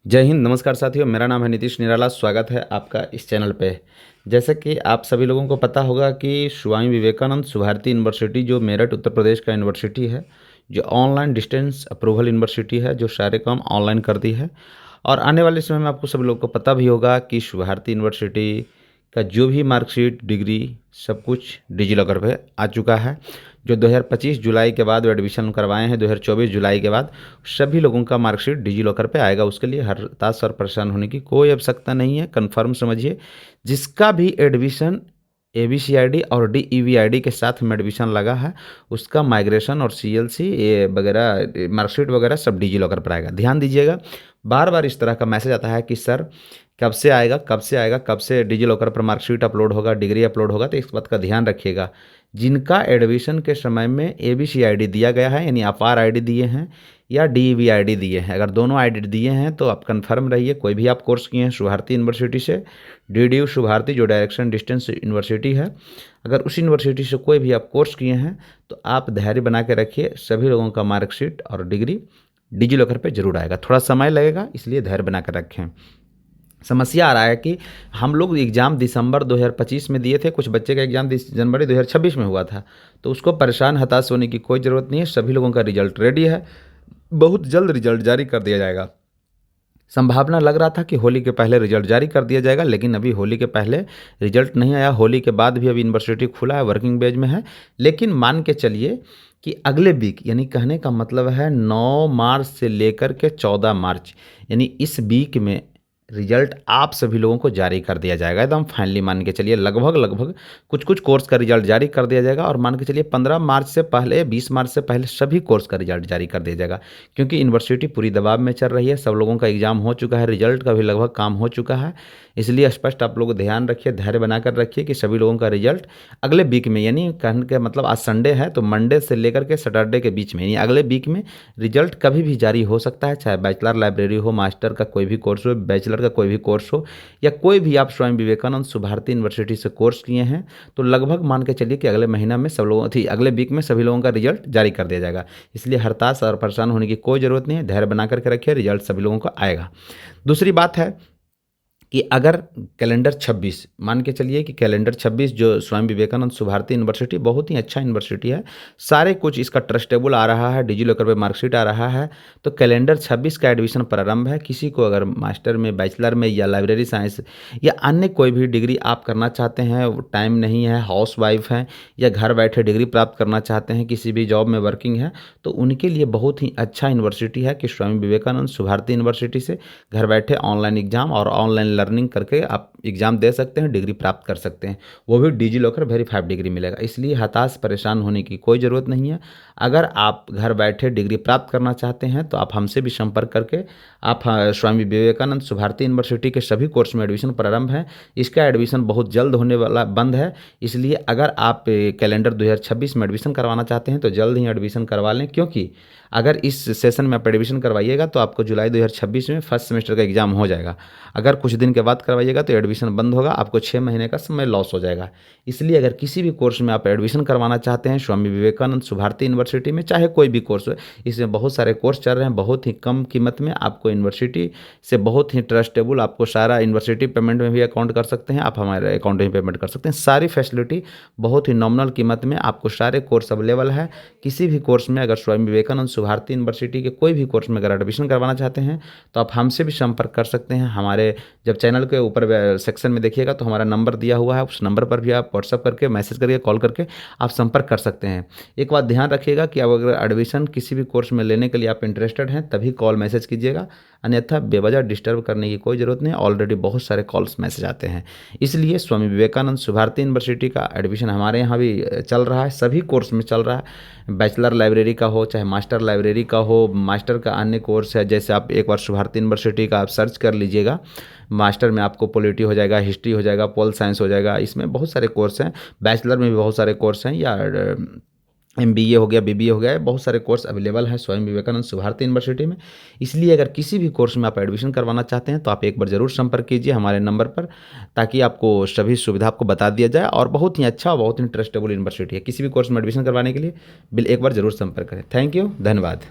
जय हिंद, नमस्कार साथियों। मेरा नाम है नीतीश निराला। स्वागत है आपका इस चैनल पे। जैसे कि आप सभी लोगों को पता होगा कि स्वामी विवेकानंद सुभारती यूनिवर्सिटी जो मेरठ उत्तर प्रदेश का यूनिवर्सिटी है, जो ऑनलाइन डिस्टेंस अप्रूवल यूनिवर्सिटी है, जो सारे काम ऑनलाइन करती है। और आने वाले समय में आपको सभी लोगों को पता भी होगा कि सुभारती यूनिवर्सिटी का जो भी मार्कशीट, डिग्री, सब कुछ डिजिलॉकर पे आ चुका है। जो 2025 जुलाई के बाद एडमिशन करवाए हैं, 2024 जुलाई के बाद सभी लोगों का मार्कशीट डिजिलॉकर पे आएगा। उसके लिए हताश और परेशान होने की कोई आवश्यकता नहीं है। कन्फर्म समझिए, जिसका भी एडमिशन ABCID और DEVID के साथ में एडमिशन लगा है, उसका माइग्रेशन और CLC ये वगैरह मार्कशीट वगैरह सब डिजिलॉकर पर आएगा। ध्यान दीजिएगा, बार बार इस तरह का मैसेज आता है कि सर कब से आएगा, कब से आएगा, कब से डिजिलॉकर पर मार्कशीट अपलोड होगा, डिग्री अपलोड होगा। तो इस बात का ध्यान रखिएगा, जिनका एडमिशन के समय में ABCID दिया गया है, यानी आप RID दिए हैं या DEVID दिए हैं, अगर दोनों ID दिए हैं तो आप कंफर्म रहिए। कोई भी आप कोर्स किए हैं सुभारती यूनिवर्सिटी से, DDU सुभारती जो डायरेक्शन डिस्टेंस यूनिवर्सिटी है, अगर उस यूनिवर्सिटी से कोई भी आप कोर्स किए हैं तो आप धैर्य बना के रखिए। सभी लोगों का मार्कशीट और डिग्री डिजिलॉकर पे जरूर आएगा। थोड़ा समय लगेगा, इसलिए धैर्य बना कर रखें। समस्या आ रहा है कि हम लोग एग्ज़ाम दिसंबर 2025 में दिए थे, कुछ बच्चे का एग्ज़ाम जनवरी 2026 में हुआ था, तो उसको परेशान हताश होने की कोई ज़रूरत नहीं है। सभी लोगों का रिजल्ट रेडी है, बहुत जल्द रिजल्ट जारी कर दिया जाएगा। संभावना लग रहा था कि होली के पहले रिजल्ट जारी कर दिया जाएगा, लेकिन अभी होली के पहले रिजल्ट नहीं आया। होली के बाद भी अभी यूनिवर्सिटी खुला है, वर्किंग बेज में है। लेकिन मान के चलिए कि अगले वीक, यानी कहने का मतलब है 9 मार्च से लेकर के 14 मार्च, यानी इस वीक में रिजल्ट आप सभी लोगों को जारी कर दिया जाएगा। एकदम फाइनली मान के चलिए, लगभग कुछ कुछ कोर्स का रिजल्ट जारी कर दिया जाएगा। और मान के चलिए 15 मार्च से पहले, 20 मार्च से पहले सभी कोर्स का रिजल्ट जारी कर दिया जाएगा। क्योंकि यूनिवर्सिटी पूरी दबाव में चल रही है, सब लोगों का एग्जाम हो चुका है, रिजल्ट का भी लगभग काम हो चुका है। इसलिए स्पष्ट आप लोग ध्यान रखिए, धैर्य बनाकर रखिए कि सभी लोगों का रिजल्ट अगले वीक में, यानी कहने का मतलब आज संडे है तो मंडे से लेकर के सैटरडे के बीच में, यानी अगले वीक में रिजल्ट कभी भी जारी हो सकता है। चाहे बैचलर लाइब्रेरी हो, मास्टर का कोई भी कोर्स हो, बैचलर का कोई भी कोर्स हो, या कोई भी आप स्वामी विवेकानंद सुभारती यूनिवर्सिटी से कोर्स किए हैं, तो लगभग मान के चलिए कि अगले महीना में सब लोगों अगले वीक में सभी लोगों का रिजल्ट जारी कर दिया जाएगा। इसलिए हताश और परेशान होने की कोई ज़रूरत नहीं है, धैर्य बना करके रखिए, रिजल्ट सभी लोगों को आएगा। दूसरी बात है कि अगर कैलेंडर 26, मान के चलिए कि कैलेंडर 26 जो स्वामी विवेकानंद सुभारती यूनिवर्सिटी बहुत ही अच्छा यूनिवर्सिटी है, सारे कुछ इसका ट्रस्टेबल आ रहा है, डिजिलॉकर पे मार्कशीट आ रहा है, तो कैलेंडर 26 का एडमिशन प्रारंभ है। किसी को अगर मास्टर में, बैचलर में या लाइब्रेरी साइंस या अन्य कोई भी डिग्री आप करना चाहते हैं, टाइम नहीं है, हाउस वाइफ हैं या घर बैठे डिग्री प्राप्त करना चाहते हैं, किसी भी जॉब में वर्किंग है, तो उनके लिए बहुत ही अच्छा यूनिवर्सिटी है कि स्वामी विवेकानंद सुभारती यूनिवर्सिटी से घर बैठे ऑनलाइन एग्जाम और ऑनलाइन लर्निंग करके आप एग्ज़ाम दे सकते हैं, डिग्री प्राप्त कर सकते हैं। वो भी डिजिलॉकर वेरीफाइड डिग्री मिलेगा। इसलिए हताश परेशान होने की कोई ज़रूरत नहीं है। अगर आप घर बैठे डिग्री प्राप्त करना चाहते हैं तो आप हमसे भी संपर्क करके आप स्वामी विवेकानंद सुभारती यूनिवर्सिटी के सभी कोर्स में एडमिशन प्रारंभ है। इसका एडमिशन बहुत जल्द होने वाला बंद है, इसलिए अगर आप कैलेंडर 2026 में एडमिशन करवाना चाहते हैं तो जल्द ही एडमिशन करवा लें। क्योंकि अगर इस सेशन में आप एडमिशन करवाइएगा तो आपको जुलाई 2026 में फर्स्ट सेमेस्टर का एग्जाम हो जाएगा। अगर कुछ दिन के बाद करवाइएगा तो एडमिशन बंद होगा, आपको 6 महीने का समय लॉस हो जाएगा। इसलिए अगर किसी भी कोर्स में आप एडमिशन करवाना चाहते हैं स्वामी विवेकानंद सुभारती यूनिवर्सिटी में, चाहे कोई भी कोर्स हो, इसमें बहुत सारे कोर्स चल रहे हैं, बहुत ही कम कीमत में आपको यूनिवर्सिटी से बहुत ही ट्रस्टेबल, आपको सारा यूनिवर्सिटी पेमेंट में भी अकाउंट कर सकते हैं, आप हमारे अकाउंट में पेमेंट कर सकते हैं। सारी फैसिलिटी बहुत ही नॉमिनल कीमत में आपको सारे कोर्स अवेलेबल है। किसी भी कोर्स में अगर स्वामी विवेकानंद सुभारती यूनिवर्सिटी के कोई भी कोर्स में अगर एडमिशन करवाना चाहते हैं तो आप हमसे भी संपर्क कर सकते हैं। हमारे जब चैनल के ऊपर सेक्शन में देखिएगा तो हमारा नंबर दिया हुआ है, उस नंबर पर भी आप व्हाट्सअप करके, मैसेज करके, कॉल करके आप संपर्क कर सकते हैं। एक बात ध्यान रखिएगा कि अब अगर एडमिशन किसी भी कोर्स में लेने के लिए आप इंटरेस्टेड हैं तभी कॉल मैसेज कीजिएगा, अन्यथा बेवजह डिस्टर्ब करने की कोई ज़रूरत नहीं। ऑलरेडी बहुत सारे कॉल्स मैसेज आते हैं। इसलिए स्वामी विवेकानंद सुभारती यूनिवर्सिटी का एडमिशन हमारे यहाँ भी चल रहा है, सभी कोर्स में चल रहा है। बैचलर लाइब्रेरी का हो, चाहे मास्टर लाइब्रेरी का हो, मास्टर का अन्य कोर्स है, जैसे आप एक बार सुभारती यूनिवर्सिटी का आप सर्च कर लीजिएगा, मास्टर में आपको पॉलिटी हो जाएगा, हिस्ट्री हो जाएगा, पोल साइंस हो जाएगा, इसमें बहुत सारे कोर्स हैं। बैचलर में भी बहुत सारे कोर्स हैं, या MBA हो गया, BBA हो गया, बहुत सारे कोर्स अवेलेबल हैं स्वामी विवेकानंद सुभारती यूनिवर्सिटी में। इसलिए अगर किसी भी कोर्स में आप एडमिशन करवाना चाहते हैं तो आप एक बार ज़रूर संपर्क कीजिए हमारे नंबर पर, ताकि आपको सभी सुविधा आपको बता दिया जाए। और बहुत ही अच्छा, बहुत ही ट्रस्टेबल यूनिवर्सिटी है। किसी भी कोर्स में एडमिशन करवाने के लिए एक बार ज़रूर संपर्क करें। थैंक यू, धन्यवाद।